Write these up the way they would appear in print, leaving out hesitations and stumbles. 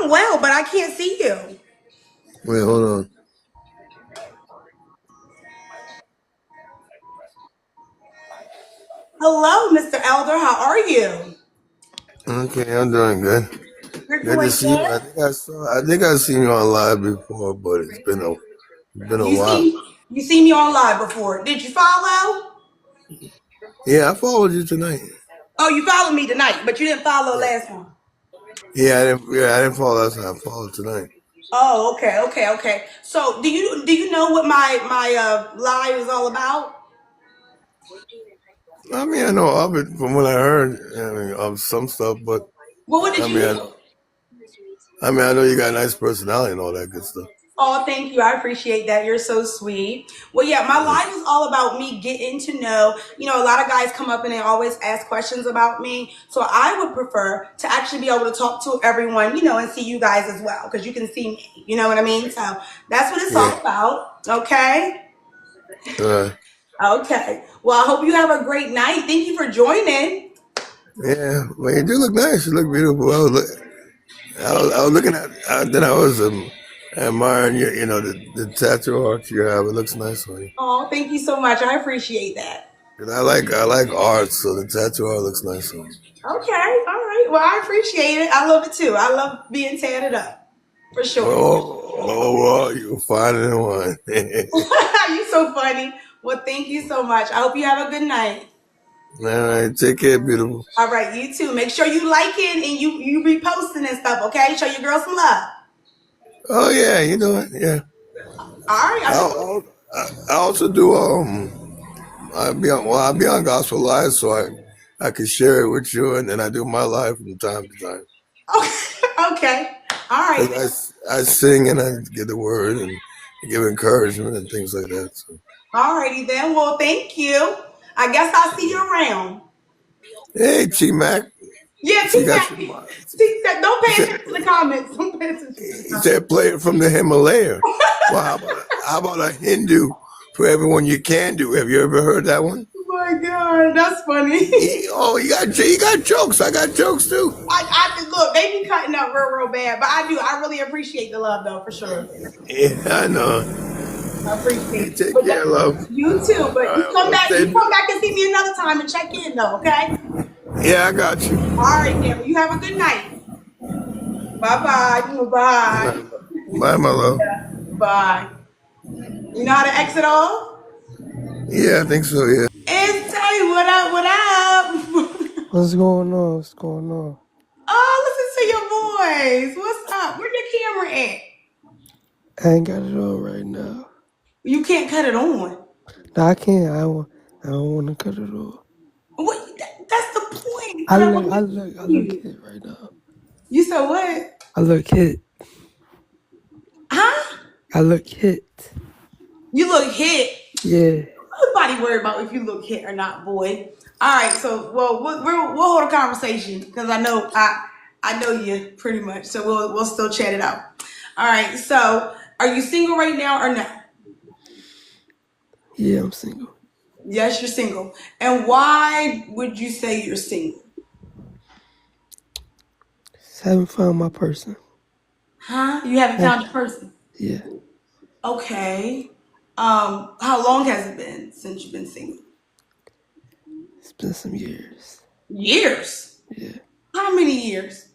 I'm well, but I can't see you. Wait, hold on. Hello, Mr. Elder. How are you? Okay, I'm doing good. You're Good to doing see you. good. I think I've seen you on live before, but it's been a You while. see, you see me on live before. Did you follow? Yeah, I followed you tonight. Oh, you followed me tonight, but you didn't follow Yeah. last time. I didn't follow last time. I followed tonight. Oh, okay. So, do you know what my live is all about? I mean, I know of it from what I heard. I mean, of some stuff, but Well, what did I you mean, hear? I know you got a nice personality and all that good stuff. Oh, thank you. I appreciate that. You're so sweet. Well, yeah, my Yeah. life is all about me getting to know. A lot of guys come up and they always ask questions about me. So I would prefer to actually be able to talk to everyone, and see you guys as well because you can see me. You know what I mean? So that's what it's Yeah. all about. Okay. Uh, Okay. Well, I hope you have a great night. Thank you for joining. yeah. Well, you do look nice. You look beautiful. I was looking at. Then I was admiring the tattoo art you have. It looks nice on you. Oh, thank you so much. I appreciate that. 'Cause I like art, so the tattoo art looks nice on you. Okay. All right. Well, I appreciate it. I love it too. I love being tatted up for sure. Well, you find it in one. You so funny. Well, thank you so much. I hope you have a good night. All right, take care, beautiful. All right, you too. Make sure you like it and you reposting and stuff. Okay, show your girl some love. Oh yeah, you know it. Yeah, All right, I sure. I also do. I'll be on Gospel Live, so I can share it with you, and then I do my live from time to time. Okay, okay. All right, then. Cause I sing and I give the word and give encouragement and things like that. So, All righty then. Well, thank you. I guess I'll see you around. hey, T Mac, Yeah, she T got Mac. your mind. T Mac. Don't He pay said, attention to the comments. Don't pay attention to the he said, comments. play it from the Himalaya. Well, how about a Hindu for everyone you can do? Have you ever heard that one? Oh my God, that's funny. You got jokes. I got jokes too. I look. They be cutting up real bad, but I do. I really appreciate the love though, for sure. Yeah, I know. I appreciate You it. take But care, love. you too. All But you right, come well, back. You stay. come back and see me another time and check in though. Okay. Yeah, I got you. All right, then. Well, you have a good night. Bye bye. Bye. Bye, my love. Bye. You know how to exit off? Yeah, I think so. Yeah. And Tay, what up? What up? What's going on? What's going on? Oh, listen to your voice. What's up? Where your camera at? I ain't got it on right now. You can't cut it on. No, I can't. I don't want to cut it off. What? That's the point. But I want to I see look you. hit right now. You said what? I look hit. Huh? I look hit. You look hit. Yeah. Nobody worry about if you look hit or not, boy. All right, so we'll hold a conversation because I know you pretty much, so we'll still chat it out. All right, so are you single right now or no? Yeah, I'm single. Yes, you're single. And why would you say you're single? Just haven't found my person. Huh? You haven't Have, found your person. yeah. Okay. How long has it been since you've been single? It's been some years. Years. Yeah. How many years?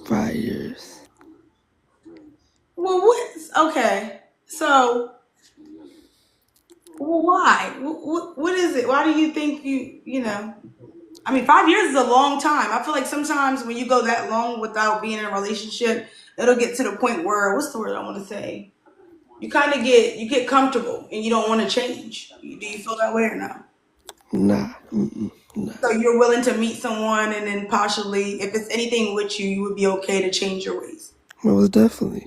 5 years. Well, what? Okay. So, well, why? What is it? Why do you think I mean, 5 years is a long time. I feel like sometimes when you go that long without being in a relationship, it'll get to the point where, what's the word I want to say? You kind of you get comfortable and you don't want to change. Do you feel that way or no? Nah. Nah. So you're willing to meet someone and then possibly, if it's anything with you, you would be okay to change your ways. Most definitely.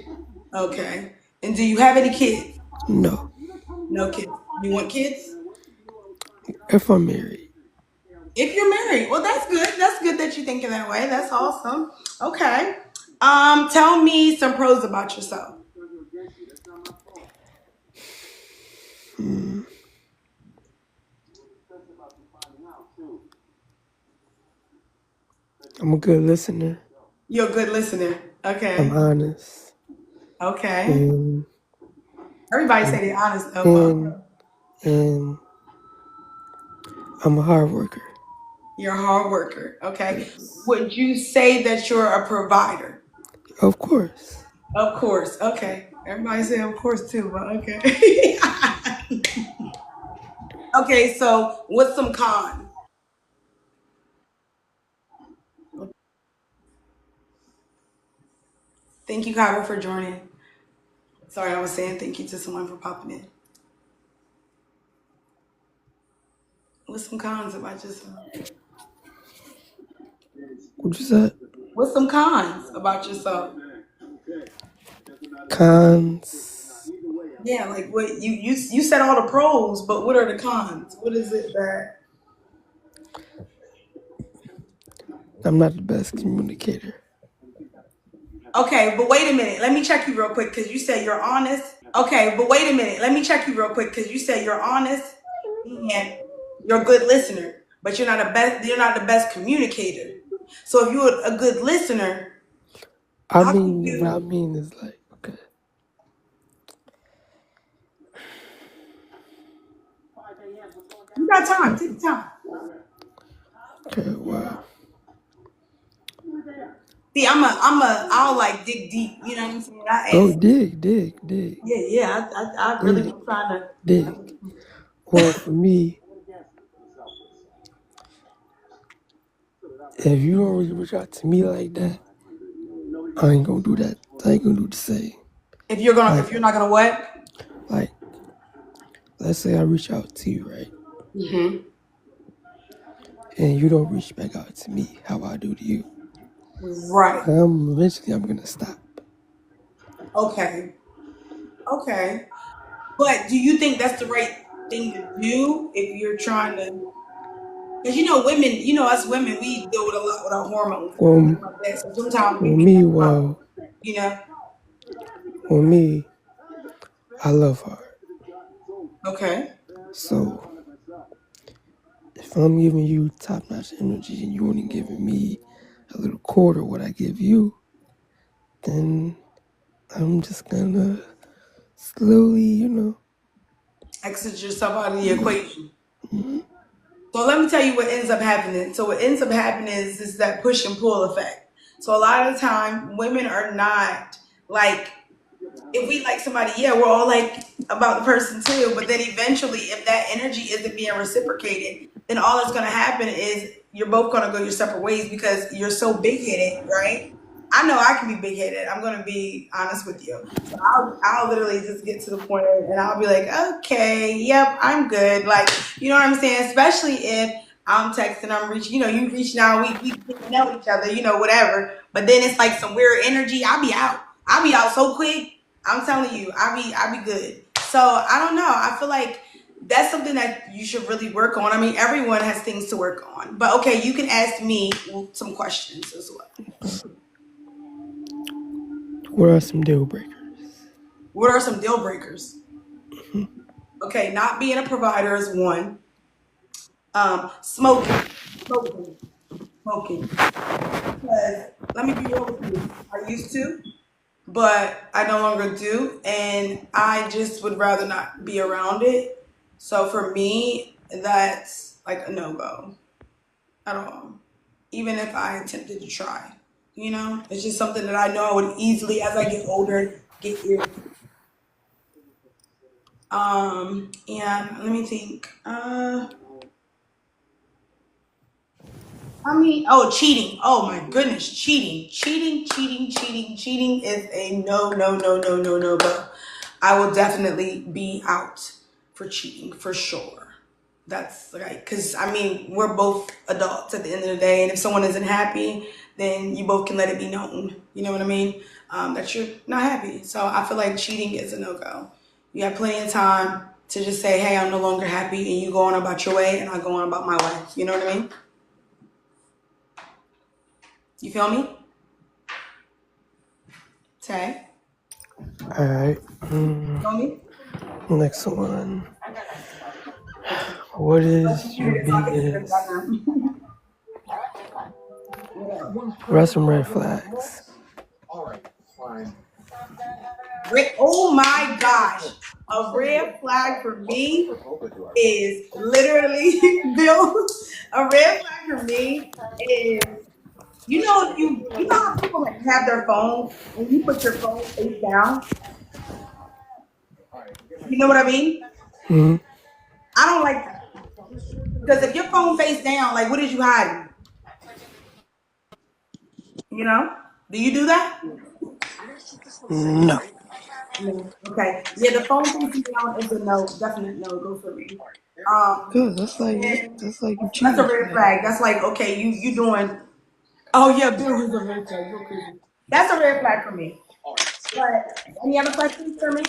Okay. And do you have any kids? No. No kids. You want kids? If I'm married. If you're married, well, that's good. That's good that you think in that way. That's awesome. Okay. Tell me some pros about yourself. Mm, I'm a good listener. You're a good listener. I'm Okay. honest. Okay. And Everybody say and they're honest though, but and, and I'm a hard worker. you're a hard worker. Okay. Yes. Would you say that you're a provider? Of course. Of course. Okay. Everybody say of course too, but okay. Okay, so what's some cons? Thank you, Kyra, for joining. Sorry, I was saying thank you to someone for popping in. What's some cons about yourself? What you said? What's some cons about yourself? Cons. Yeah, like what you said all the pros, but what are the cons? What is it that? I'm not the best communicator. Okay, but wait a minute. Let me check you real quick because you said you're honest. Okay, but wait a minute. Let me check you real quick because you said you're honest and you're a good listener, but you're not a best. You're not the best communicator. So if you're a good listener, I how can mean, what I you? mean is like, okay, You got time. Take your time. okay, wow. See, I'll like dig deep. You know what I'm saying? I Go ask. dig, dig, dig, Yeah, yeah. I really dig, be trying to. dig. Well, for me, if you don't really reach out to me like that, I ain't gonna do that. I ain't gonna do the same. Like, If you're not gonna what? like, let's say I reach out to you, right? Hmm. And you don't reach back out to me how I do to you. Right. I'm gonna stop. Okay. Okay. But do you think that's the right thing to do if you're trying to? Because women, us women, we deal with a lot with our hormones and Well, stuff like that. So sometimes we for be me, thinking about, well, you know, for me, I love hard. okay, So if I'm giving you top notch energy and you only giving me a little quarter of what I give you, then I'm just gonna slowly, exit yourself out of the yeah. equation. So let me tell you what ends up happening. So what ends up happening is that push and pull effect. So a lot of the time, women are not like if we like somebody, yeah, we're all like about the person too. But then eventually, if that energy isn't being reciprocated, then all that's going to happen is you're both going to go your separate ways because you're so big headed, right? I know I can be big headed. I'm going to be honest with you. So I'll literally just get to the point and I'll be like, okay, yep, I'm good. Like, you know what I'm saying? Especially if I'm texting, I'm reaching, you reaching out, we get to know each other, whatever. But then it's like some weird energy. I'll be out. I'll be out so quick. I'm telling you, I be good. So I don't know. I feel like that's something that you should really work on. I mean, everyone has things to work on. But okay, you can ask me some questions as well. What are some deal breakers? What are some deal breakers? Okay, not being a provider is one. Smoking, smoking, smoking. Because let me be real with you. I used to, but I no longer do, and I just would rather not be around it. So for me, that's like a no go at all. Even if I attempted to try, it's just something that I know I would easily, as I get older, get irritated. And let me think. I mean, oh, cheating. Oh my goodness, cheating, cheating, cheating, cheating, cheating is a no, no, no, no, no, no go. I will definitely be out for cheating for sure. That's right, because I mean, we're both adults at the end of the day, and if someone isn't happy, then you both can let it be known. You know what I mean? That you're not happy. So I feel like cheating is a no go. You have plenty of time to just say, "Hey, I'm no longer happy," and you go on about your way, and I go on about my way. You know what I mean? You feel me? Tay? All right. Feel me? Next one. What Let me is mute your it so I can hear it in the biggest? background. What else? What are some red flags? Oh my gosh. A red flag for me is literally Bill. A red flag for me is you know how people like have their phone and you put your phone face down. You know what I mean? Hmm. I don't like that because if your phone face down, like what is you hiding? You know? Do you do that? No. No. Okay. Yeah, the phone facing down is a no, definite no go for me. Um, Good. That's and like you that's a cheating for red that. flag. That's like okay, you doing. Oh yeah, Bill is a red flag. You're crazy. That's a red flag for me. But any other questions for me?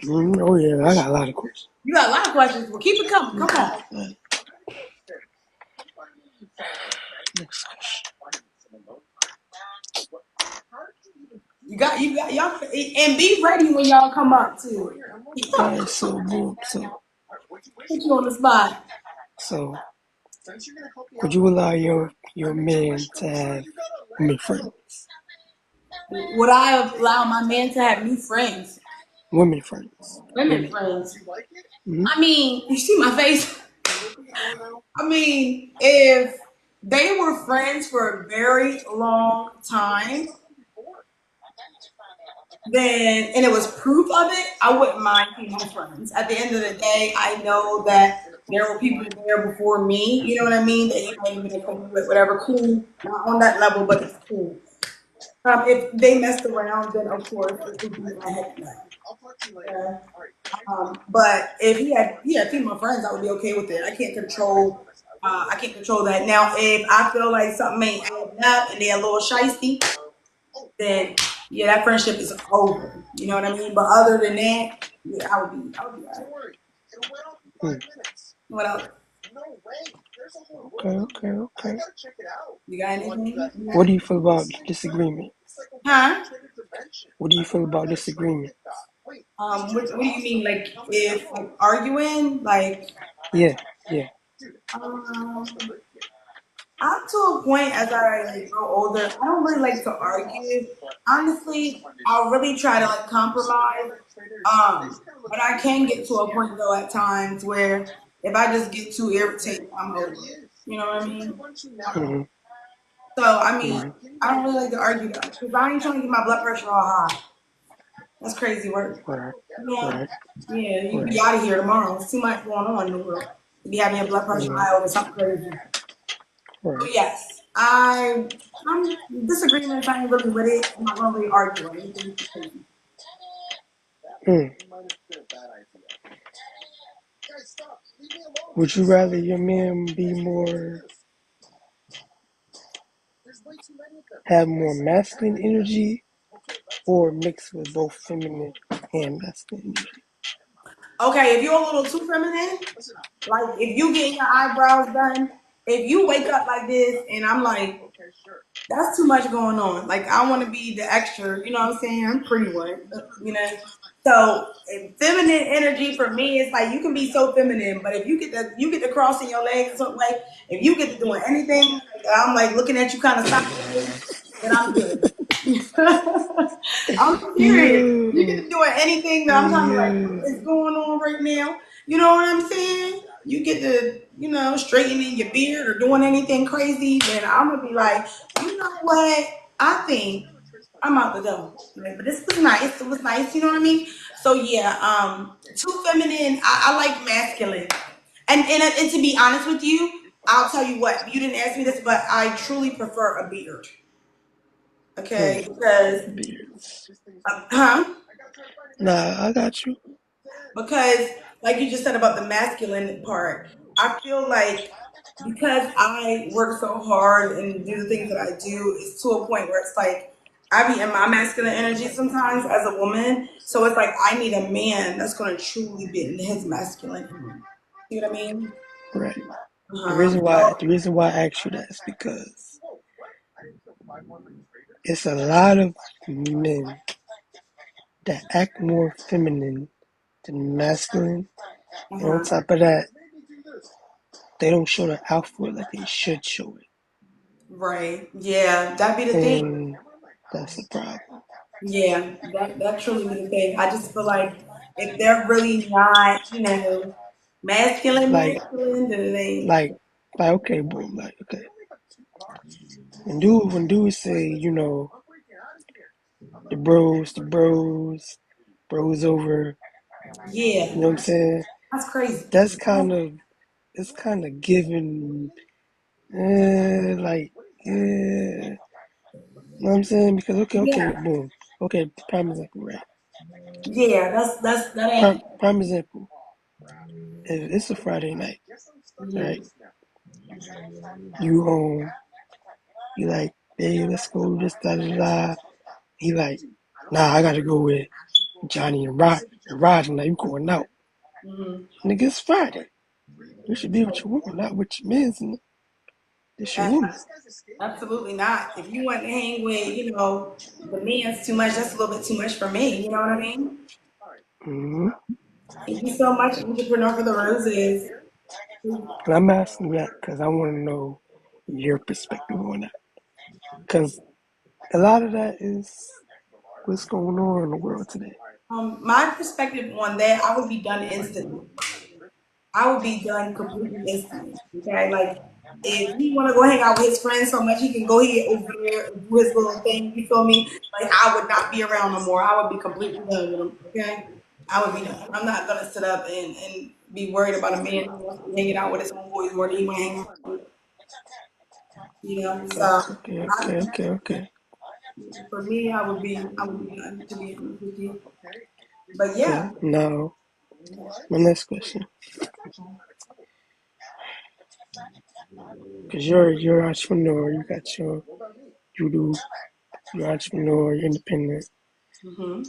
Oh yeah, I got a lot of questions. You got a lot of questions. Well, keep it coming. Come on. Next question. You got y'all and be ready when y'all come up too. All right, so boom. Put you on the spot. So would you allow your man to have women friends? Would I allow my man to have new friends? Women friends. Women Women. friends. Hmm. I mean, you see my face. I mean, if they were friends for a very long time, then and it was proof of it, I wouldn't mind female friends. At the end of the day, I know that there were people there before me. You know what I mean? That he might have been acquainted with, whatever. Cool, not on that level, but it's cool. If they messed around, then of course it would be my heck no. Yeah. But if he had female friends, I would be okay with it. I can't control that. Now, if I feel like something ain't adding up and they're a little shisty, then yeah, that friendship is over. You know what I mean? But other than that, yeah, I would be all right. Hmm. What else? Okay. You got anything? What do you feel about disagreement? Huh? What do you feel about disagreement? What do you mean? Like if like arguing? Like Yeah, yeah. um I'm to a point as I like grow older, I don't really like to argue. Honestly, I'll really try to like compromise. But I can get to a point though at times where if I just get too irritated, I'm over it. You know what I mean? Hmm. So I mean, Hmm. I don't really like to argue though, because I ain't trying to get my blood pressure all high. That's crazy work. Right, Yeah, right, yeah, you right, be out of here tomorrow. There's too much going on in the world to be having your blood pressure right, high over something crazy. So right. yes, I'm disagreements. I ain't really with it. I'm not gonna really argue or anything too crazy. Hmm. Would you rather your man be have more masculine energy or mix with both feminine and masculine energy? Okay, if you're a little too feminine, like if you getting your eyebrows done, if you wake up like this and I'm like, that's too much going on. Like I want to be the extra, you know what I'm saying? I'm pretty one, you know. So feminine energy for me is like you can be so feminine, but if you get the crossing your legs or something like, if you get to doing anything, like, I'm like looking at you kind of sideways, then I'm good. I'm serious. You Yeah, get to doing anything that I'm kind of like, what yeah, is going on right now? You know what I'm saying? You get to, straightening your beard or doing anything crazy, then I'm gonna be like, you know what? I think I'm out the door. Like, but this was nice. It was nice. You know what I mean? So yeah, too feminine. I like masculine. And to be honest with you, I'll tell you what. You didn't ask me this, but I truly prefer a beard. hmm. Okay, because Beards. huh? Nah, I got you. Because like you just said about the masculine part, I feel like because I work so hard and do the things that I do, it's to a point where it's like I be in my masculine energy sometimes as a woman. So it's like I need a man that's going to truly be in his masculine energy. See what I mean? Right. Uh-huh. So, The reason why I asked you that is because it's a lot of men that act more feminine than masculine, and on uh-huh. top of that, they don't show the outfit like they should show it. Right. Yeah, that be the thing. and that's the problem. Yeah, that truly be the thing. I just feel like if they're really not, Like, masculine, then they, like, like, okay, boom, like, okay. When dudes say, the bros over, yeah, you know what I'm saying? that's crazy. That's kind of, it's kind of given, like, you know what I'm saying? Because, okay, Yeah, boom. Okay, prime example, right? yeah, that Prime, ain't. prime example. If it's a Friday night, right? Mhm. You home, you like, hey, let's go, this, da, da, da. He like, nah, I gotta go with Johnny and Rod tonight. You going out. Mhm. Nigga, it's Friday. You should be with your woman, not with your mans. And this your A- woman. Absolutely not. If you want to hang with, the men's too much, that's a little bit too much for me. You know what I mean? Mm-hmm. Thank you so much, Entrepreneur for the Roses. And I'm asking that because I want to know your perspective on that. Because a lot of that is what's going on in the world today. My perspective on that, I would be done instantly. I would be done completely instantly. Okay, like if he want to go hang out with his friends so much, he can go here over there and do his little thing. You feel me? Like I would not be around no more. I would be completely done with him. Okay, I would be done. I'm not gonna sit up and be worried about a man who wants to be hanging out with his homeboys more than he want to hang out with. So Okay, I, okay, okay, okay. for me, I would be done to be honest with you. But Okay. yeah. Now, my next question, because you're an entrepreneur, you got you do, you're an entrepreneur, you're independent. Hmm.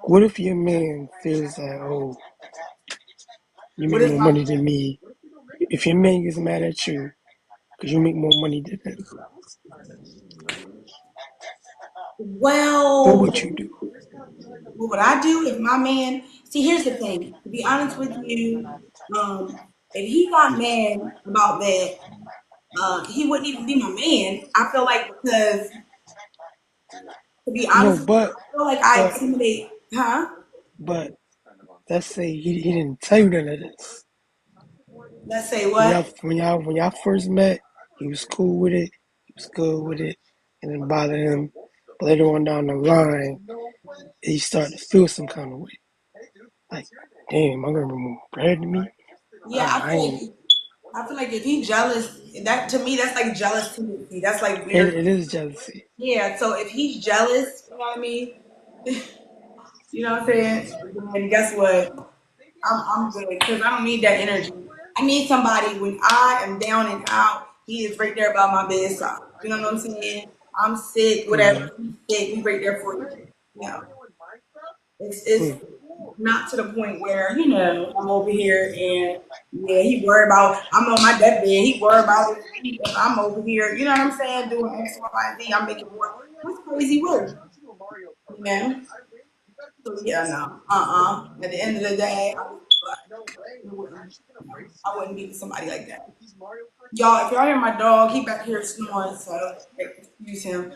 What if your man feels that, oh, you What make is more my money than me? If your man gets mad at you because you make more money than him, what well? would you do? What would I do if my man? See, here's the thing. To be honest with you, if he got mad about that, he wouldn't even be my man. I feel like because to be No, honest with you, I feel like I but, intimidate. Huh? but, let's say he didn't tell you none of this. Let's say When y'all, what? when y'all, when y'all first met, he was cool with it, he was good with it, and then bother him. But later on down the line, he started to feel some kind of way. Like, damn, I'm gonna be more bread than me. Yeah, I I feel ain't. like I feel like if he jealous, that to me that's like jealous tendency. That's like It, weird. it is jealousy. Yeah. So if he's jealous, you know what I mean? You know what I'm saying? Then guess what? I'm good because I don't need that energy. I need somebody when I am down and out. He is right there by my bedside. You know what I'm saying? I'm sick, Mm, whatever. He's sick. He's right there for you. Yeah, it's mm, not to the point where I'm over here and yeah, he worried about I'm on my deathbed. He worried about if I'm over here. You know what I'm saying? Doing X, Y, Z. I'm making more. That's crazy work. You know. So yeah, no. At the end of the day, I wouldn't. No, I wouldn't be with somebody like that. Y'all, if y'all hear my dog, he back here snoring, so excuse him.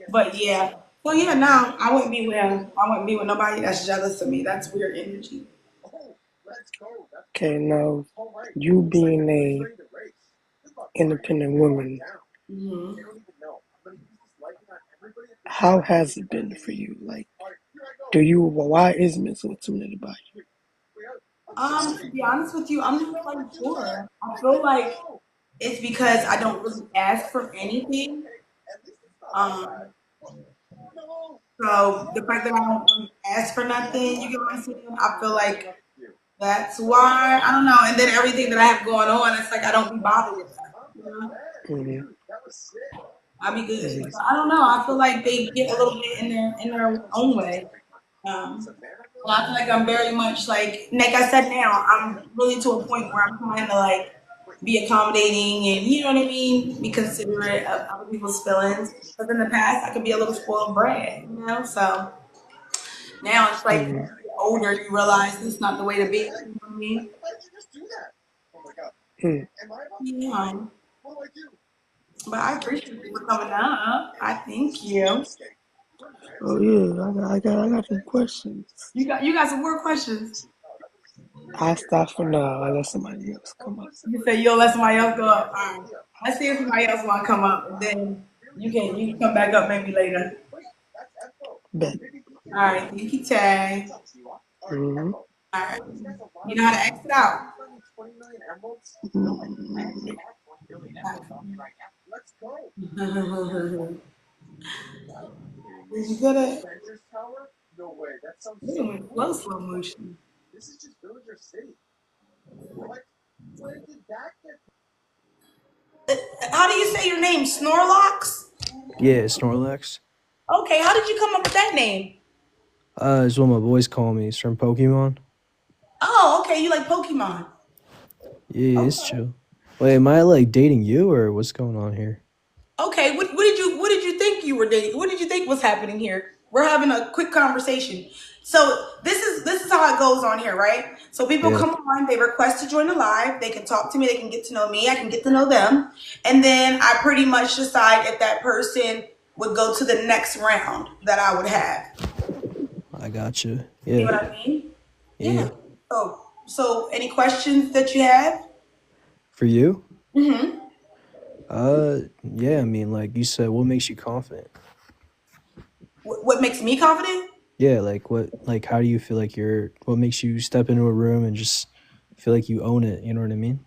But yeah. So yeah, no, I wouldn't be with him. I wouldn't be with nobody that's jealous of me. That's weird energy. okay, now you being a independent woman, Hmm. how has it been for you? Like, do you? Why is men so intimidated by you? To be honest with you, I'm not quite sure. I feel like it's because I don't really ask for anything. Um, so the fact that I don't really ask for nothing, you get what I'm saying? I feel like that's why I don't know. And then everything that I have going on, it's like I don't be bothered with that. Mm-hmm. I'll be good. Mm-hmm. So I don't know. I feel like they get a little bit in their own way. Um, and I feel like I'm very much like I said now, I'm really to a point where I'm trying to like be accommodating and you know what I mean, be considerate of other people's feelings. Because in the past, I could be a little spoiled brat. So now it's like when Mm-hmm. you get older, you realize this is not the way to be. You know what I mean? Mm. Yeah. But I appreciate you for coming up. I thank you. Oh yeah, I got some questions. You got some more questions. I stop for now. I let somebody else come up. You say you'll let somebody else go up. All right. Let's see if somebody else want to come up, and then you can come back up maybe later. Bet. All right. Thank you, Tay. Mm-hmm. All right. You know how to exit out. Mm-hmm. Did you get it? It went slow motion. How do you say your name? Snorlax? Yeah, Snorlax. Okay. How did you come up with that name? It's what my boys call me. It's from Pokemon. Oh, okay. You like Pokemon. Yeah, it's Okay. chill. Wait, am I like dating you or what's going on here? Okay, what did you think you were dating? What did you think was happening here? We're having a quick conversation. So this is how it goes on here, right? So people Yeah, come on, they request to join the live, they can talk to me, they can get to know me, I can get to know them, and then I pretty much decide if that person would go to the next round that I would have. I got you. See Yeah, what I mean? Yeah. yeah. So any questions that you have? For you? Mm-hmm. Yeah. I mean, like you said, what makes you confident? What makes me confident? Yeah, like what? Like how do you feel like you're? What makes you step into a room and just feel like you own it? You know what I mean?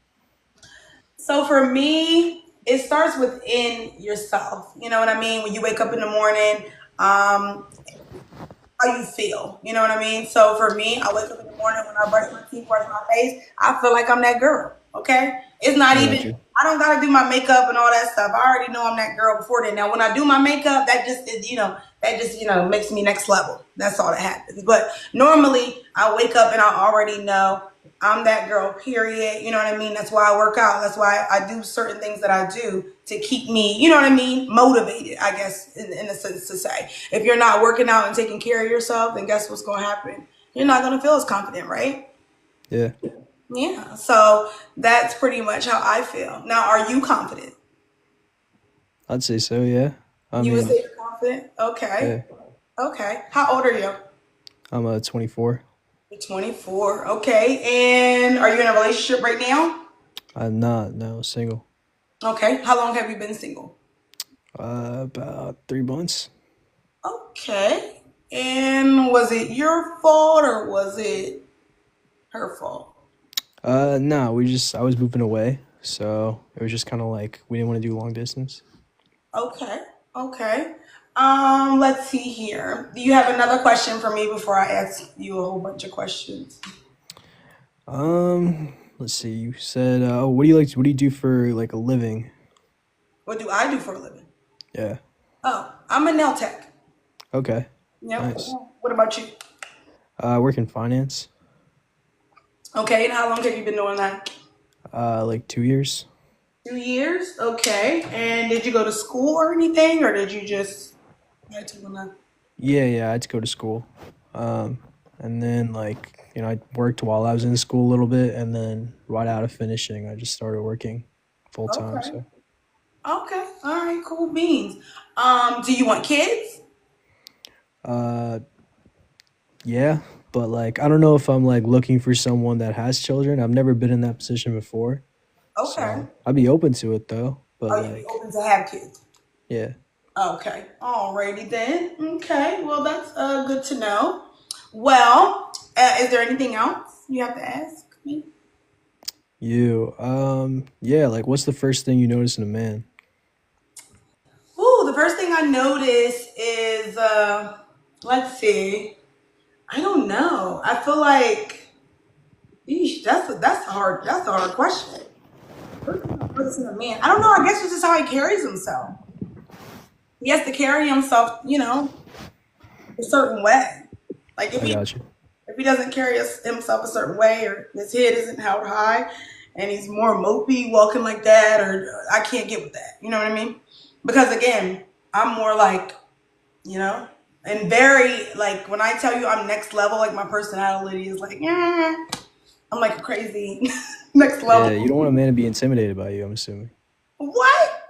So for me, it starts within yourself. You know what I mean? When you wake up in the morning, um, how you feel. You know what I mean? So for me, I wake up in the morning when I brush my teeth, brush my face, I feel like I'm that girl. Okay? It's not I even got you. I don't gotta do my makeup and all that stuff. I already know I'm that girl before then. Now when I do my makeup, that just is, makes me next level. That's all that happens. But normally I wake up and I already know I'm that girl, period. You know what I mean? That's why I work out. That's why I do certain things that I do to keep me, you know what I mean, motivated, I guess, in a sense to say. If you're not working out and taking care of yourself, then guess what's going to happen? You're not going to feel as confident, right? Yeah, Yeah. So that's pretty much how I feel. Now, are you confident? I'd say so. Yeah. I You would mean, say you're confident? Okay. yeah. Okay. How old are you? I'm 24. You're 24. Okay. And are you in a relationship right now? I'm not no single. Okay. How long have you been single? About 3 months. Okay. And was it your fault or was it her fault? No, I was moving away, so it was just kind of like we didn't want to do long distance. Okay. Okay. Let's see here. Do you have another question for me before I ask you a whole bunch of questions? Let's see. You said, oh, what do you like? What do you do for like a living? What do I do for a living? Yeah. Oh, I'm a nail tech. Okay. Yep. Nice. What about you? I work in finance. Okay, and how long have you been doing that? Like 2 years. 2 years. Okay. And did you go to school or anything, or did you just had to learn? Yeah, yeah. I had to go to school. Um, and then like I worked while I was in school a little bit, and then right out of finishing, I just started working full time. Okay. So, Okay. All right. Cool beans. Do you want kids? uh, yeah. But like, I don't know if I'm like looking for someone that has children. I've never been in that position before. Okay. So I'd be open to it though. But Are you like, open to have kids? yeah, Okay. Alrighty then. Okay. Well, that's good to know. Well, is there anything else you have to ask me? yeah. Like, what's the first thing you notice in a man? Ooh, the first thing I notice is, let's see. I don't know. I feel like, eesh, that's a hard question. First thing I notice in a man, I don't know. I guess it's just how he carries himself. He has to carry himself, a certain way. Like if I he got you. if he doesn't carry himself a certain way, or his head isn't held high, and he's more mopey walking like that, or I can't get with that. You know what I mean? Because again, I'm more like, you know, and very like when I tell you I'm next level, like my personality is like, yeah, I'm like a crazy next Yeah, you level. don't want a man to be intimidated by you. I'm assuming. What?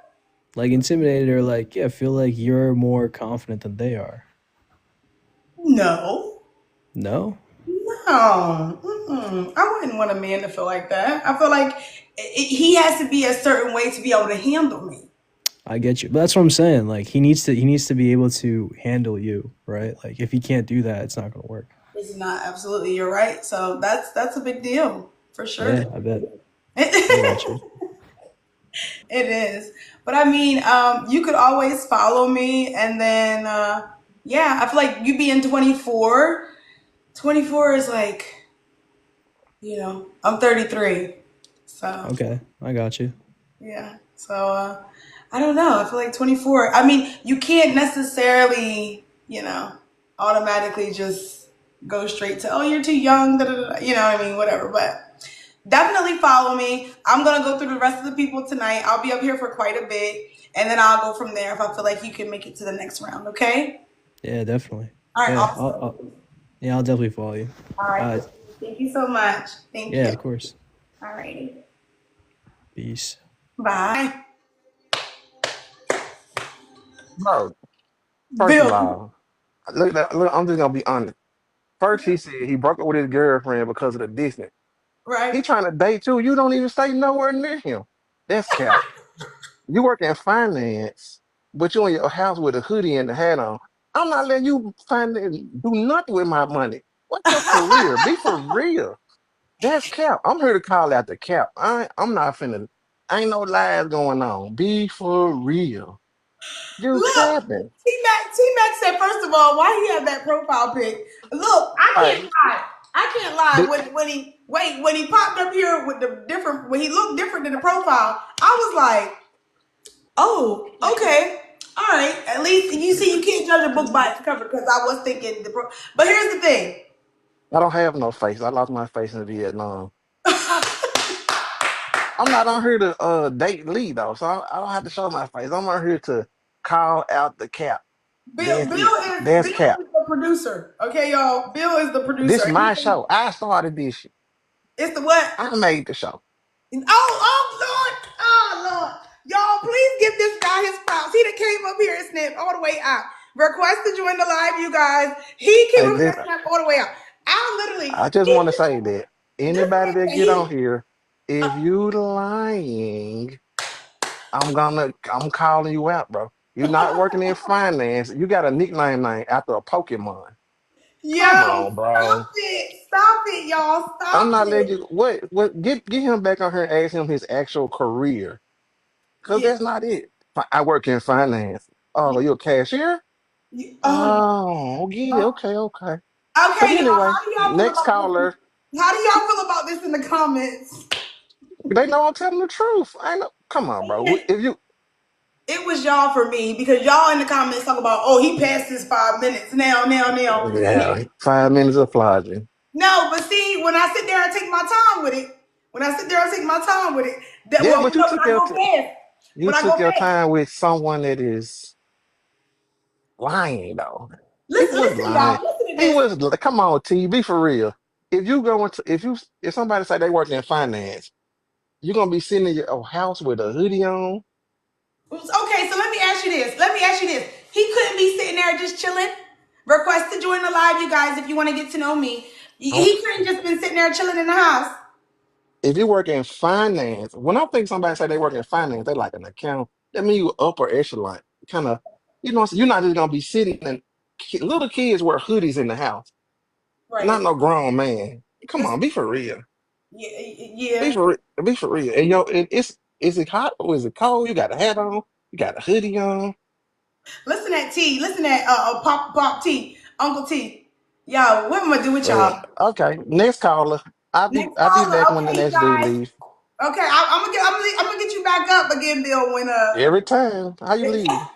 Like intimidated or like, yeah, feel like you're more confident than they are. No. No? No. Mm-mm. I wouldn't want a man to feel like that. I feel like he has to be a certain way to be able to handle me. I get you. But that's what I'm saying. Like he needs to be able to handle you, right? Like if he can't do that, it's not gonna work. This is not absolutely, you're right. So that's a big deal for sure. Yeah, I bet. I got It you. is. But I mean, you could always follow me and then yeah, I feel like you being 24. 24 is like, I'm 33. So Okay, I got you. yeah. So I don't know. I feel like 24. I mean, you can't necessarily, automatically just go straight to, oh, you're too young. Da, da, da, you know what I mean? Whatever. But definitely follow me. I'm going to go through the rest of the people tonight. I'll be up here for quite a bit. And then I'll go from there if I feel like you can make it to the next round. Okay? Yeah, definitely. All right. Yeah, Awesome. yeah, I'll definitely follow you. All right. Uh, Thank you so much. Thank yeah, you. of course. All righty. Peace. Bye. Bro, first of Bill, all, look, I'm just gonna be honest. First, he said he broke up with his girlfriend because of the distance. right? He trying to date you. You don't even stay nowhere near him. That's cap. You work in finance, but you in your house with a hoodie and a hat on. I'm not letting you do nothing with my money. What's your career? Be for real. That's cap. I'm here to call out the cap. I'm not finna. Ain't no lies going on. Be for real. You Look, capping. T Mac said, first of all, why he have that profile pic? Look, I All can't right. lie. I can't lie. When he popped up here with the different when he looked different than the profile, I was like, oh, okay. All right. At least you see you can't judge a book by its cover because I was thinking but here's the thing. I don't have no face. I lost my face in Vietnam. I'm not on here to date Lee though, so I don't have to show my face. I'm on here to call out the cap. Bill That's Bill it. is That's Bill cap. is the producer. Okay, y'all. Bill is the producer. This my show. I started this shit. It's the what? I made the show. Oh, Lord. Oh, Lord. Y'all, please give this guy his props. He that came up here and snapped all the way out. Request to join the live, you guys. He came Hey, up here this, and snapped all the way out. I literally, I just want to say that this anybody man that said get on here, if uh, you lying, I'm calling you out, bro. You're not working in finance. You got a nickname name after a Pokemon. yo, Come on, bro. stop it. Stop it, y'all. I'm Stop not letting it. you what get him back on here and ask him his actual career. Cause Yeah. that's not it. I work in finance. Oh, you a cashier? Oh, Oh, get it. Okay, okay. But okay, y'all. anyway, How do y'all feel next about this? caller. How do y'all feel about this in the comments? They know I'm telling the truth. I know. Come on, bro. If you It was y'all for me because y'all in the comments talk about, oh, he passed his 5 minutes. Now. yeah, 5 minutes of flogging. No, but see, when I sit there and take my time with it, that Yeah, well, but you when took I go past, you when I go took your past, time with someone that is lying though. He listen, was listen, y'all, lying. listen to He this. was come on, T, be for real. If you go into if somebody say they work in finance, you're gonna be sitting in your house with a hoodie on. Okay, so let me ask you this. He couldn't be sitting there just chilling. Request to join the live, you guys, if you want to get to know me. On- He couldn't just been sitting there chilling in the house. If you work in finance, when I think somebody say they work in finance, they like an account. That mean you upper echelon, kind of. You're not just gonna be sitting and little kids wear hoodies in the house. Not Right. no grown man. Come Listen, on, be for real. yeah, Be yeah. for be for real. And it's is it hot or is it cold? You got a hat on. You got a hoodie on. Listen at T. Listen at Pop T. Uncle T. Yo, what am I gonna do with Man, y'all? okay. Next caller. Next I'll be caller. back when the Okay, you next dude guys. leave. Okay, I'm gonna get you back up again, Bill, when Every time. How you leave?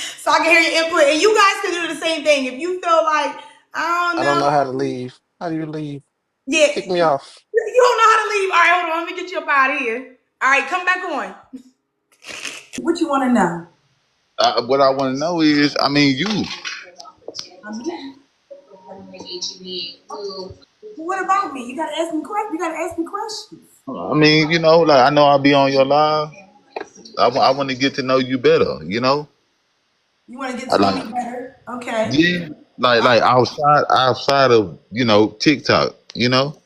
so I can hear your input, and you guys can do the same thing. If you feel like I don't I don't know how to know, leave. How do you leave? yeah, Kick me off. you don't know how to leave. All right, hold on, let me get you up out of here. All right, come back on. What you want to know? What I want to know is, I mean, you. I mean, what about me? You gotta ask me questions. I mean, like I know I'll be on your live. I want to get to know you better. You know, You want to get I to know like me better? Okay. yeah, like outside of TikTok. You know.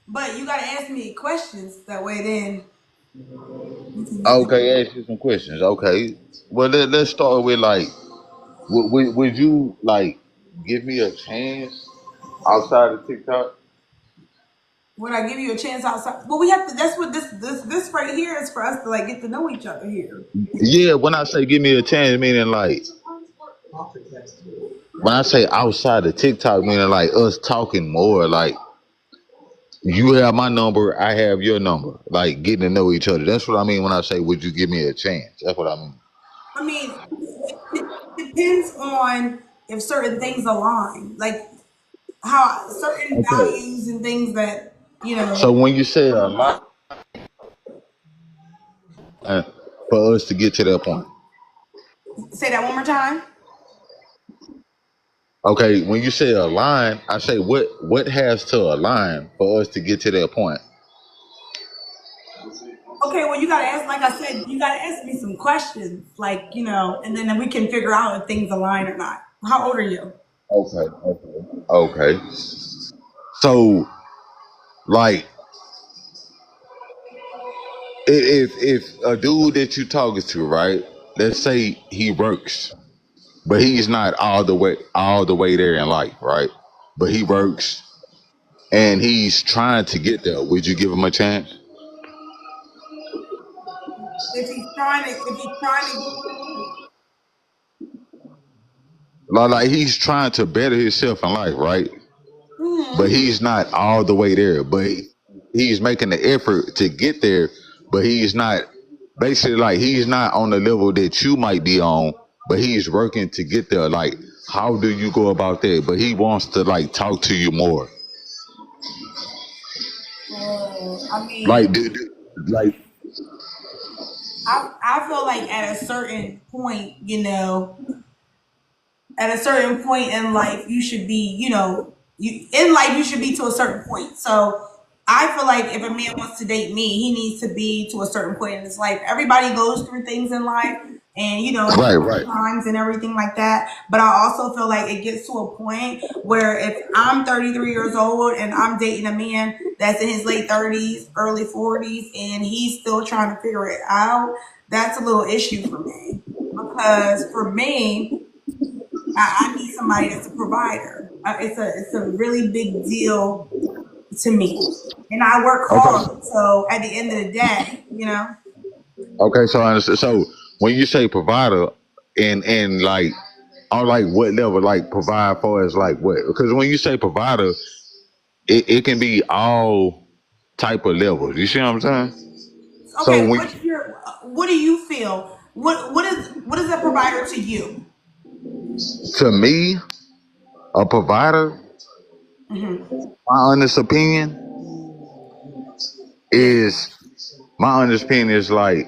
But you got to ask me questions. That way then we can get to know. Okay, ask you some questions. Okay, well let's start with like, would you like give me a chance outside of TikTok? When I give you a chance outside, well, we have to. That's what this right here is for us to like get to know each other here. Yeah, when I say give me a chance, meaning like when I say outside of TikTok, meaning like us talking more, like you have my number, I have your number, like getting to know each other. That's what I mean when I say, would you give me a chance? That's what I mean. I mean, it depends on if certain things align, like how certain Okay. values and things that you So know. when you say a lot uh, for us to get to that point, Say that one more time. okay, when you say align, I say what has to align for us to get to that point? Okay, well, you gotta ask. Like I said, you gotta ask me some questions, like and then we can figure out if things align or not. How old are you? Okay. So like if a dude that you talking to, right? Let's say he works, but he's not all the way there in life, right? But he works and he's trying to get there. Would you give him a chance? If he's trying to get. Like he's trying to better himself in life, right? But Mhm. he's not all the way there. But he's making the effort to get there. But he's not basically like he's not on the level that you might be on. But he's working to get there. Like, how do you go about that? But he wants to like talk to you more. I Like, mean, dude, like I feel like at a certain point, at a certain point in life you should be you in life you should be to a certain point. So I feel like if a man wants to date me, he needs to be to a certain point in his life. Everybody goes through things in life, and right, right, times and everything like that, but I also feel like it gets to a point where if I'm 33 years old and I'm dating a man that's in his late 30s, early 40s, and he's still trying to figure it out, that's a little issue for me. Because for me, I need somebody that's a provider. It's a really big deal to me, and I work okay, hard. So at the end of the day, okay. So I understand. So when you say provider, and like on like what level, like provide for is like what? Because when you say provider, it can be all type of levels. You see what I'm saying? So okay. when What do you feel? What is a provider to you? to me, a provider, Hmm. my honest opinion Yeah. is my honest opinion is like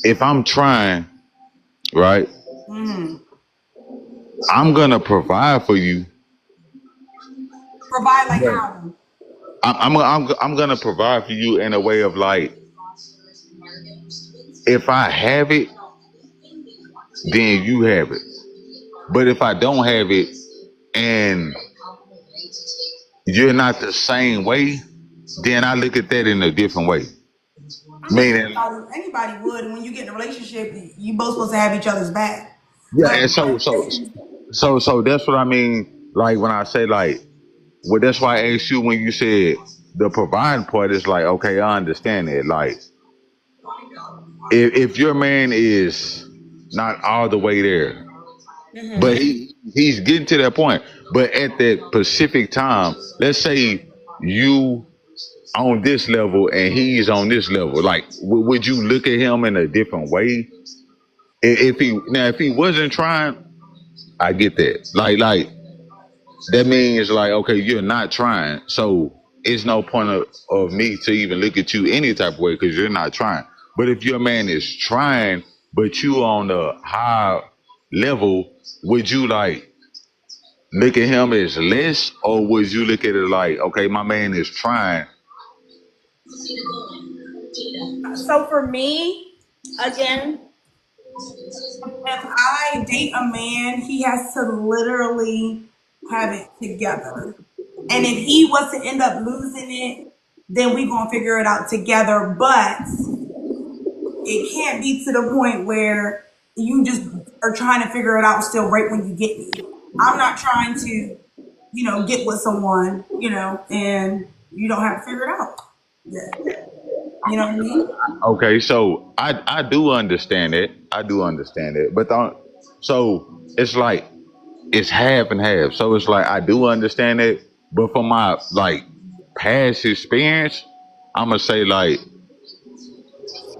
if I'm trying, right, Hmm. I'm gonna provide for you. Provide like But how? I'm gonna provide for you in a way of like if I have it, then you have it. But if I don't have it and you're not the same way, then I look at that in a different way. I mean, Meaning, anybody would. And when you get in a relationship, you both supposed to have each other's back. yeah, But and so that's what I mean. Like when I say like, well, that's why I asked you when you said the providing part is like, okay, I understand it. Like, if your man is not all the way there, but he's getting to that point. But at that specific time, let's say you on this level and he's on this level, like, would you look at him in a different way? If he wasn't trying, I get that. Like that means like, okay, you're not trying. So it's no point of me to even look at you any type of way because you're not trying. But if your man is trying, but you on a high level, would you like look at him as less, or would you look at it like, okay, my man is trying, So for me, again, if I date a man, he has to literally have it together. And if he was to end up losing it, then we gonna figure it out together. But it can't be to the point where you just are trying to figure it out still right when you get me. I'm not trying to, get with someone, and you don't have to figure it out. Yeah. You know what I mean? Okay, so I do understand it. I do understand it, but so it's like it's half and half. So it's like I do understand it, but from my like past experience, I'm gonna say like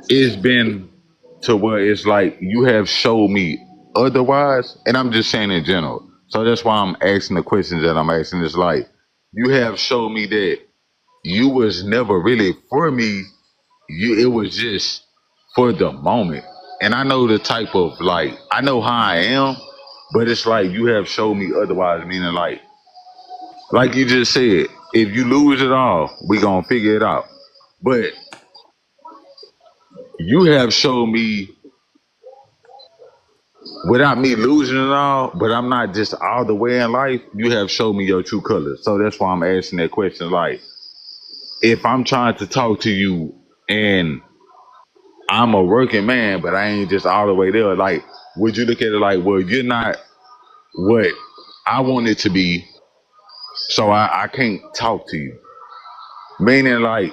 it's been to where it's like you have showed me otherwise, and I'm just saying in general. So that's why I'm asking the questions that I'm asking. It's like you have showed me that you was never really for me. It was just for the moment. And I know the type of like I know how I am, but it's like you have showed me otherwise, meaning like you just said, if you lose it all, we gonna figure it out. But you have shown me without me losing it all, but I'm not just all the way in life, you have showed me your true colors. So that's why I'm asking that question. Like, if I'm trying to talk to you and I'm a working man, but I ain't just all the way there, like, would you look at it like, well, you're not what I want it to be, so I can't talk to you? Meaning, like,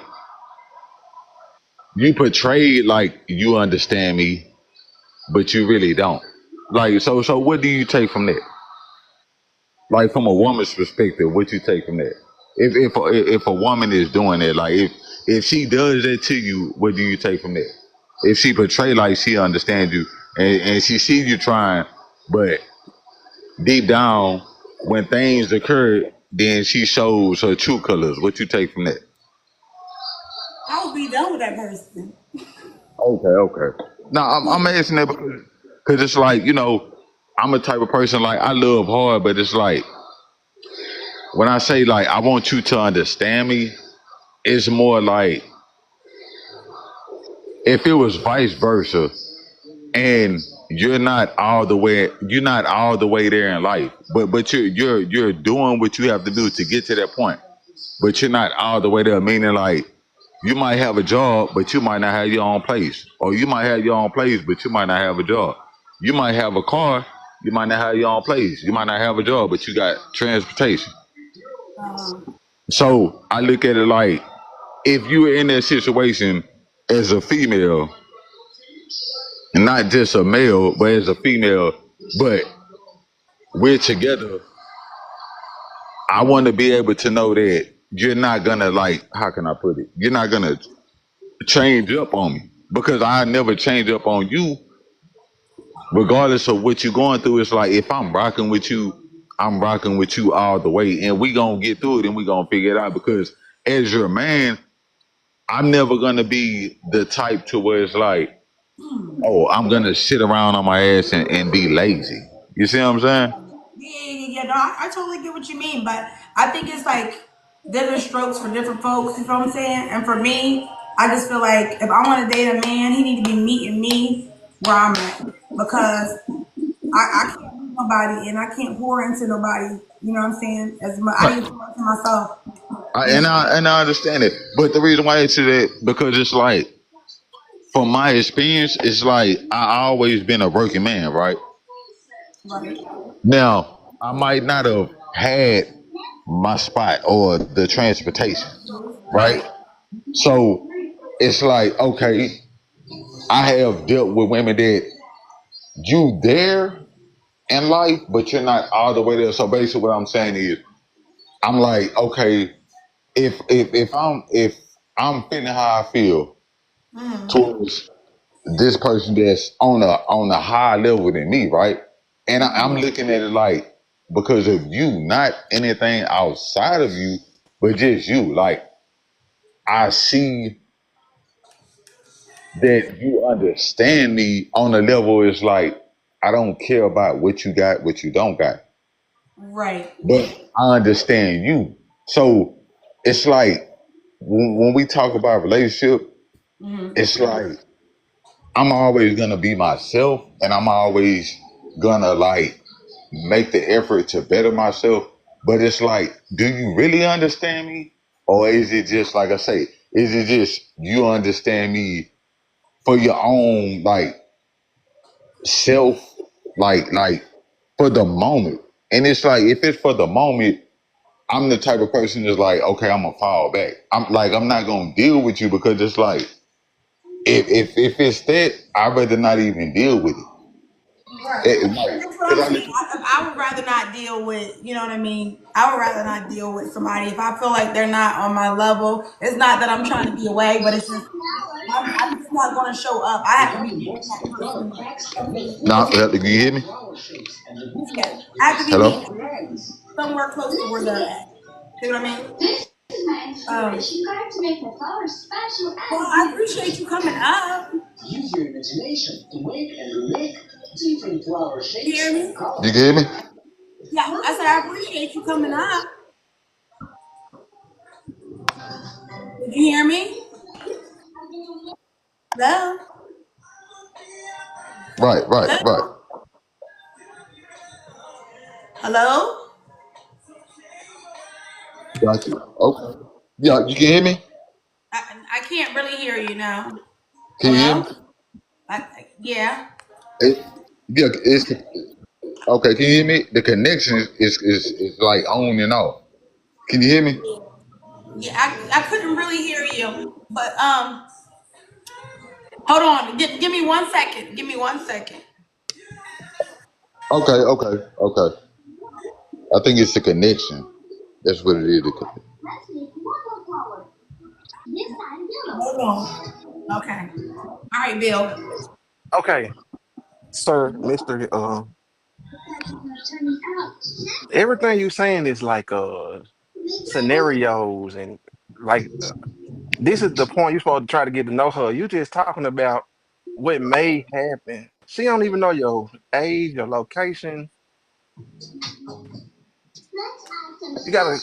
you portrayed like you understand me, but you really don't. Like, so what do you take from that? Like from a woman's perspective, what you take from that? If a woman is doing it, like if she does that to you, what do you take from that? If she portray like she understands you and she sees you trying, but deep down when things occur, then she shows her true colors. What you take from that? I would be done with that person. Okay. No, I'm asking that because it's like I'm a type of person like I love hard, but it's like when I say like I want you to understand me, it's more like if it was vice versa and you're not all the way there in life, but you're doing what you have to do to get to that point, but you're not all the way there, meaning like you might have a job but you might not have your own place, or you might have your own place but you might not have a job. You might have a car, you might not have your own place, you might not have a job, but you got transportation. Uh, So I look at it like if you were in that situation as a female, and not just a male, but as a female, but we're together, I want to be able to know that you're not gonna like, how can I put it? You're not gonna change up on me because I never change up on you, regardless of what you're going through. It's like if I'm rocking with you, I'm rocking with you all the way, and we gonna get through it, and we gonna figure it out. Because as your man, I'm never gonna be the type to where it's like, oh, I'm gonna sit around on my ass and be lazy. You see what I'm saying? yeah. No, I totally get what you mean, but I think it's like different strokes for different folks. You know what I'm saying? And for me, I just feel like if I want to date a man, he need to be meeting me where I'm at because I can't lose nobody and I can't pour into nobody. You know what I'm saying? As much I need to pour into myself. You know? I understand it, but the reason why I say that because it's like from my experience, it's like I always been a working man, right? Right. Now I might not have had my spot or the transportation, right? Right. So it's like okay, I have dealt with women that you there in life, but you're not all the way there. So basically, what I'm saying is, I'm like okay, if I'm feeling how I feel Mm. towards this person that's on a higher level than me, right? And I'm Mm. looking at it like because of you, not anything outside of you, but just you. Like I see that you understand me on a level. It's like I don't care about what you got, what you don't got, Right. but I understand you. So it's like when we talk about relationship. it's like I'm always gonna be myself, and I'm always gonna like make the effort to better myself. But it's like, do you really understand me, or is it just like I say? Is it just you understand me for your own like self, like for the moment? And it's like if it's for the moment, I'm the type of person that's like, okay, I'm gonna fall back. I'm not gonna deal with you because it's like if it's that, I'd rather not even deal with it. Right. Like, That's what 'cause I'm saying. I would rather not deal with, you know what I mean? I would rather not deal with somebody if I feel like they're not on my level. It's not that I'm trying to be away, but it's just, I'm just not going to show up. I have to be meeting that person. nah, you hear me? Yeah. I have to be meeting Hello? somewhere close to where they're at. See what I mean? Um, well, I appreciate you coming up. You hear me? You can hear me? Yeah, I said I appreciate you coming up. Did you hear me? Hello? Right, right, Hello? right. Hello? Got you. Okay. Yeah, you can hear me? I can't really hear you now. Can you hear Hello? me? Yeah. It, yeah, it's okay. Can you hear me? The connection is like on and off. Can you hear me? Yeah, I couldn't really hear you. But hold on. Give me 1 second. Give me 1 second. Okay, okay, okay. I think it's the connection. That's what it is. Hold on. Okay. All right, Bill. Okay, sir, Mister. Everything you saying is like scenarios and like this is the point you're supposed to try to get to know her. You just talking about what may happen. She don't even know your age, your location. You gotta.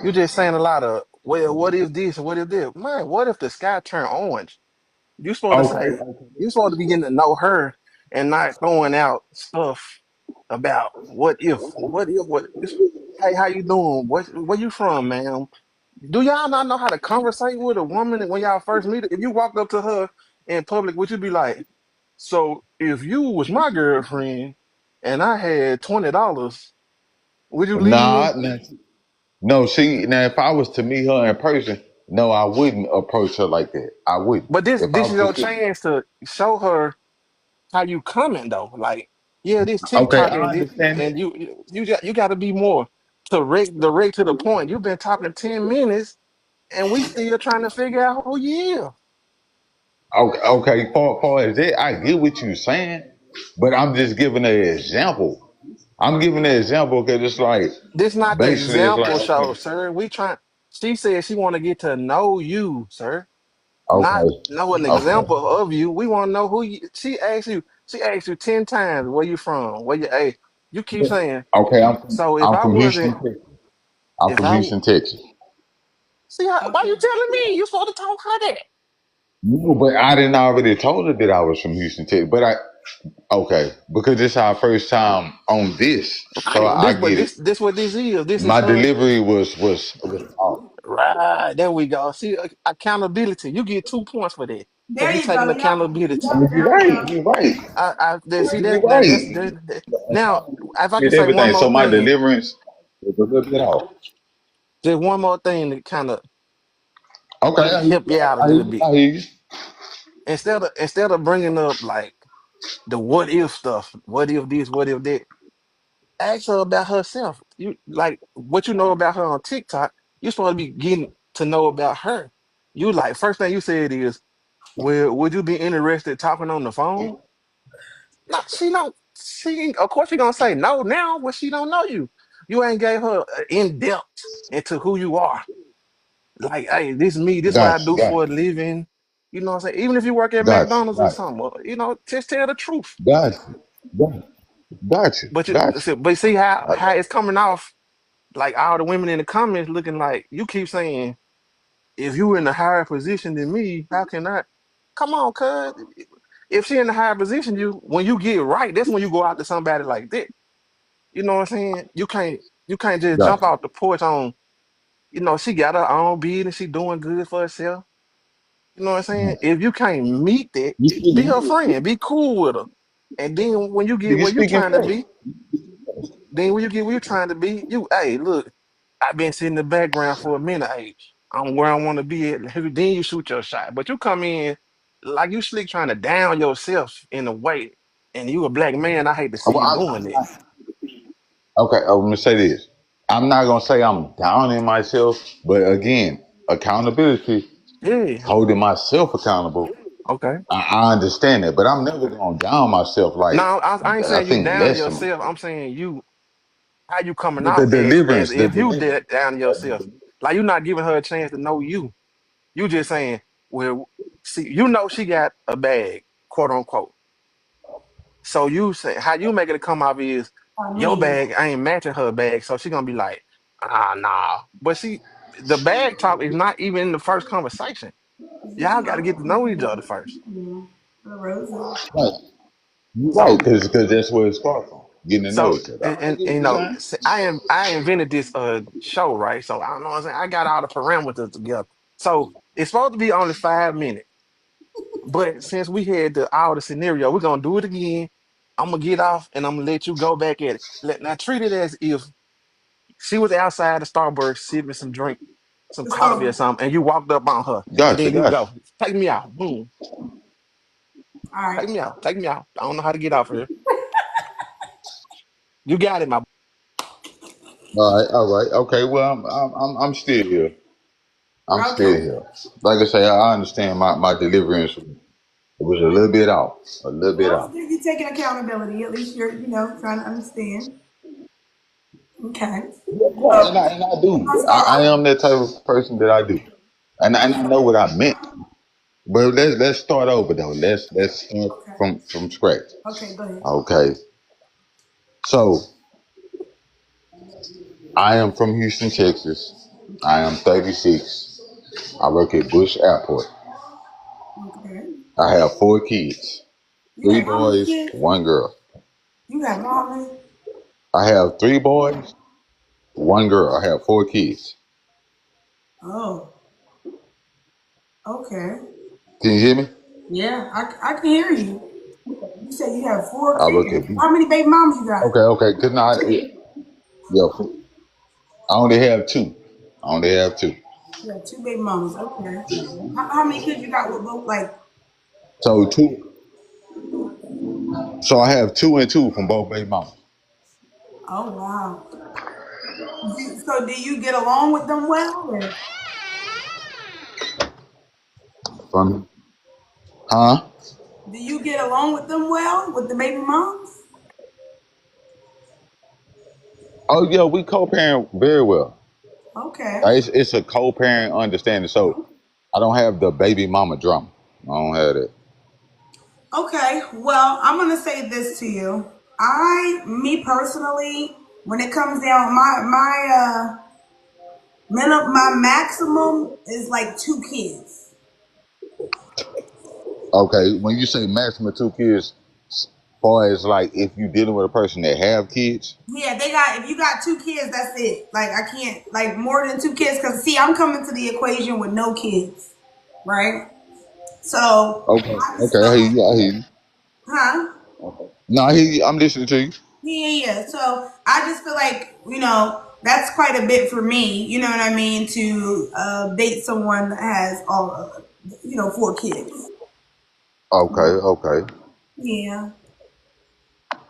You just saying a lot of well, what if this and what if this? Man, what if the sky turned orange? You supposed to Okay, say okay. you supposed to be getting to know her and not throwing out stuff about what if what. Hey, how you doing? Where you from, man? Do y'all not know how to conversate with a woman when y'all first meet her? If you walked up to her in public, would you be like, so if you was my girlfriend and I had $20, would you leave me? Nah, nah, no. See, now if I was to meet her in person, no, I wouldn't approach her like that. I wouldn't. But this If I this is was to your see, chance to show her how you coming though. Like, yeah, this okay, TikTok I and this, understand and it. you got to be more direct to the point. You've been talking 10 minutes and we still trying to figure out who you is. Okay, okay. For as that, I get what you're saying, but I'm just giving an example. I'm giving an example because it's like This not the basically it's like example show, okay, sir. We trying. She said she want to get to know you, sir. Not okay, know an okay, example of you. We want to know who you. She asked you. She asked you 10 times where you from. Where you? Hey, you keep saying. okay. So if I'm I from wasn't, Houston, Texas. I'm if from I Houston, Texas. see, why Okay. you telling me? You supposed to talk her that. No, but I didn't already told her that I was from Houston, Texas. But I okay because this our first time on this, I so know I this, but get it. this what this is. This is My her. delivery was off. Right there we go. See, accountability. You get 2 points for that because There you you taking go. Yep. accountability. Yep. You're There we right. go. You're right. See You're that's right. now. If I can With say one everything, more so my thing, deliverance was a little bit off. just one more thing to kind of Okay, I hear help you. you out a I hear little you. bit. I hear you. Instead of bringing up like the what if stuff, what if this, what if that, ask her about herself. You like what you know about her on TikTok. You're supposed to be getting to know about her. You like first thing you said is, well, would you be interested talking on the phone? No, she don't. She of course she gonna say no now when she don't know you. You ain't gave her in depth into who you are. Like, hey, this me. This what I Gotcha. do for a Gotcha. living. You know what I'm saying? Even if you work at Gotcha. McDonald's or Gotcha. something, just tell the truth. Gotcha. Gotcha. Gotcha. But Gotcha. see how I- it's coming off like all the women in the comments looking like you keep saying if you in a higher position than me, how can I? Come on, cuz. If she in a higher position, you when you get right, that's when you go out to somebody like that. You know what I'm saying? You can't just jump Gotcha. out the porch on. She got her own business. She doing good for herself. You know what I'm saying? If you can't meet that, You be her speaking, friend. Be cool with her. And then when you get you where you speaking trying to facts. be, then when you get where you trying to be, hey, look, I've been sitting in the background for a minute. Hey, I'm where I want to be at. Then you shoot your shot. But you come in like you slick trying to down yourself in a way, and you a black man. I hate to see Well, you doing that. okay, I'm gonna say this. I'm not gonna say I'm downing myself, but again, accountability, Yeah. holding myself accountable. Okay. I understand that, but I'm never gonna down myself like Now I ain't I saying you think down less of yourself. myself. I'm saying you how you coming But the off as deliverance, the if you deliverance. did down yourself. Like you're not giving her a chance to know you. You just saying, well, see, she got a bag, quote unquote. So you say how you making it come off is I your mean, bag ain't matching her bag, so she gonna be like, nah. But see, the bag talk is not even in the first conversation. it's just Y'all got to get to not, know each other first. the roses. Right. You're right, So, because that's where it starts from. Getting to know so, each other. I and get what you're saying. I invented this show, right? So I don't know what I'm saying. I got all the parameters together. So it's supposed to be only 5 minutes, but since we had all the scenario, we're gonna do it again. I'm gonna get off and I'm gonna let you go back at it. Now treat it as if she was outside of Starbucks sipping some drink, some Let's coffee or go. something, and you walked up on her, and Gotcha, then you gotcha. go, take me out, boom, All right. take me out, take me out. I don't know how to get off here. You got it, my. All right. Okay. Well, I'm still here. I'm still Okay. here. Like I say, I understand my deliverance was a little bit off, a little bit Well, off. you're taking accountability. At least you're, trying to understand. Okay. Yeah, So, and I do. so I am that type of person that I do, and I know what I meant. But let's start over though. Let's start okay. from scratch. Okay, go ahead. Okay. So I am from Houston, Texas. I am 36. I work at Bush Airport. Okay. I have 4 kids, You three have how many boys, kids? 1 girl. You have how many? I have 3 boys, 1 girl. I have 4 kids. Oh, okay. Can you hear me? Yeah, I can hear you. You said you have four I work kids. at Bush. How many baby mamas you got? Okay, okay. Cause now, yeah, I only have 2. I only have 2. You have two baby mamas. Okay. How many kids you got with both? Like, So 2. So I have 2 and 2 from both baby mamas. oh wow. So do you get along with them well? Or From huh? do you get along with them well with the baby moms? Oh yeah, we co-parent very well. Okay. It's a co-parent understanding. So I don't have the baby mama drama. I don't have that. Okay. Well, I'm gonna say this to you. Me personally, when it comes down, my maximum is like two kids. Okay, when you say maximum 2 kids, far as like if you dealing with a person that have kids. Yeah, they got. If you got two kids, that's it. Like I can't like more than two kids because see, I'm coming to the equation with no kids, right? So Okay, I just okay, I feel hear like, you. I hear you. huh? No, I hear you. I'm listening to you. Yeah. So I just feel like that's quite a bit for me. You know what I mean? To date someone that has all four kids. Okay, okay, Yeah.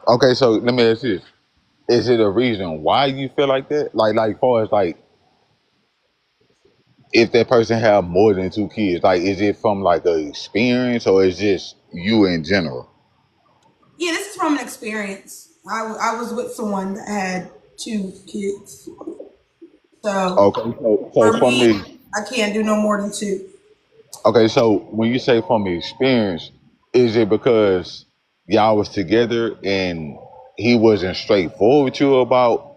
okay. So let me ask you this: is it a reason why you feel like that? Like far as like if that person have more than 2 kids, like is it from like a experience or is just you in general? Yeah, this is from an experience. I was with someone that had two kids. So Okay, so for from me, the I can't do no more than two. okay, so when you say from the experience, is it because y'all was together and he wasn't straightforward with you about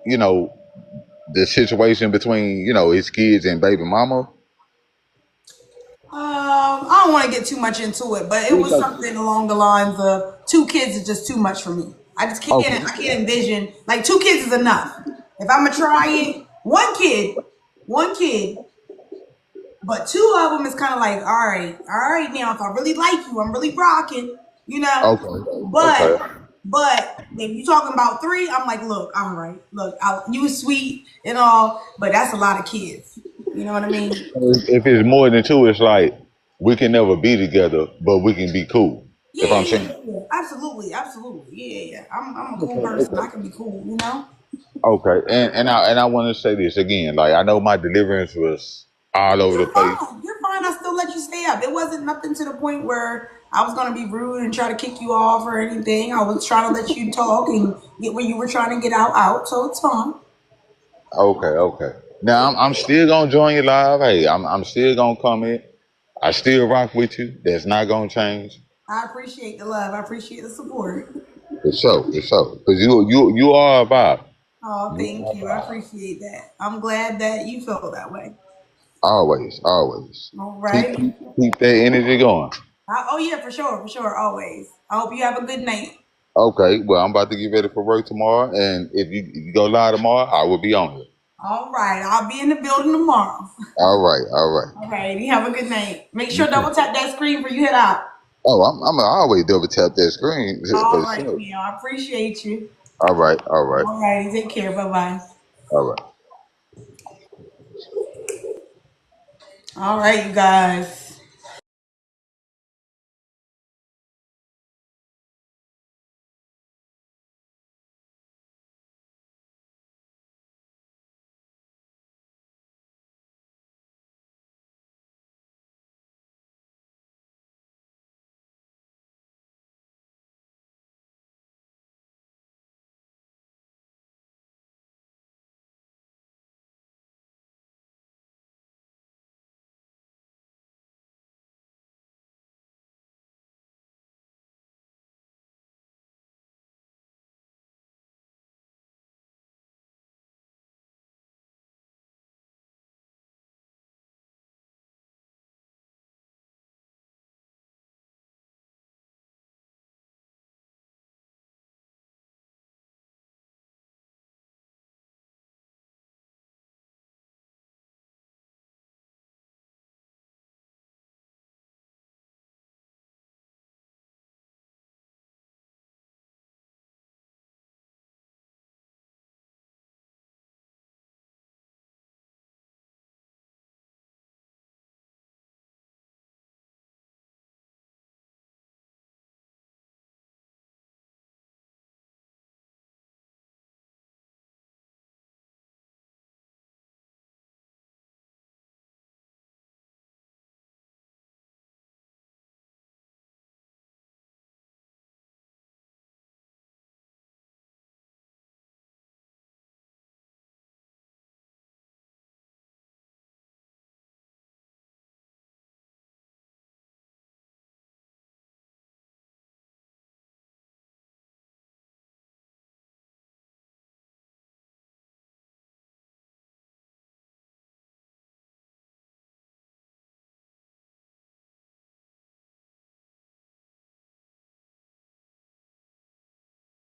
the situation between his kids and baby mama? I don't want to get too much into it, but it was something along the lines of 2 kids is just too much for me. I just can't. Okay. I can't envision like 2 kids is enough. If I'm gonna try it, one kid, but two of them is kind of like, all right, now if I really like you, I'm really rocking, you know. Okay. Okay. But if you talking about three, I'm like, look, all right, look, you was sweet and all, but that's a lot of kids. You know what I mean? If it's more than two, it's like we can never be together, but we can be cool. Yeah, If I'm yeah, saying. yeah, yeah. Absolutely, absolutely. Yeah, yeah, yeah. I'm a cool Okay. person. I Okay. can be cool, you know? Okay. And I want to say this again. Like I know my deliverance was all over the You're place. fine. You're fine. I still let you stay up. It wasn't nothing to the point where I was gonna be rude and try to kick you off or anything. I was trying to let you talk and get what you were trying to get out. So it's fine. Okay. Okay. Now I'm still gonna join you live. Hey, I'm still gonna come in. I still rock with you. That's not gonna change. I appreciate the love. I appreciate the support. For sure. For sure. Because you are about. Oh, You thank are you. I about. appreciate that. I'm glad that you feel that way. Always. Always. All Keep right. keep keep that energy going. Oh yeah, for sure, always. I hope you have a good night. Okay, well, I'm about to get ready for work tomorrow, and if you go live tomorrow, I will be on here. All right, I'll be in the building tomorrow. All right, all right. All right, you have a good night. Make You sure too. double tap that screen before you head out. Oh, I'm gonna always double tap that screen All for right, sure. Neil. I appreciate you. All right, all right, All right, take care. Bye bye. all right. All right, you guys.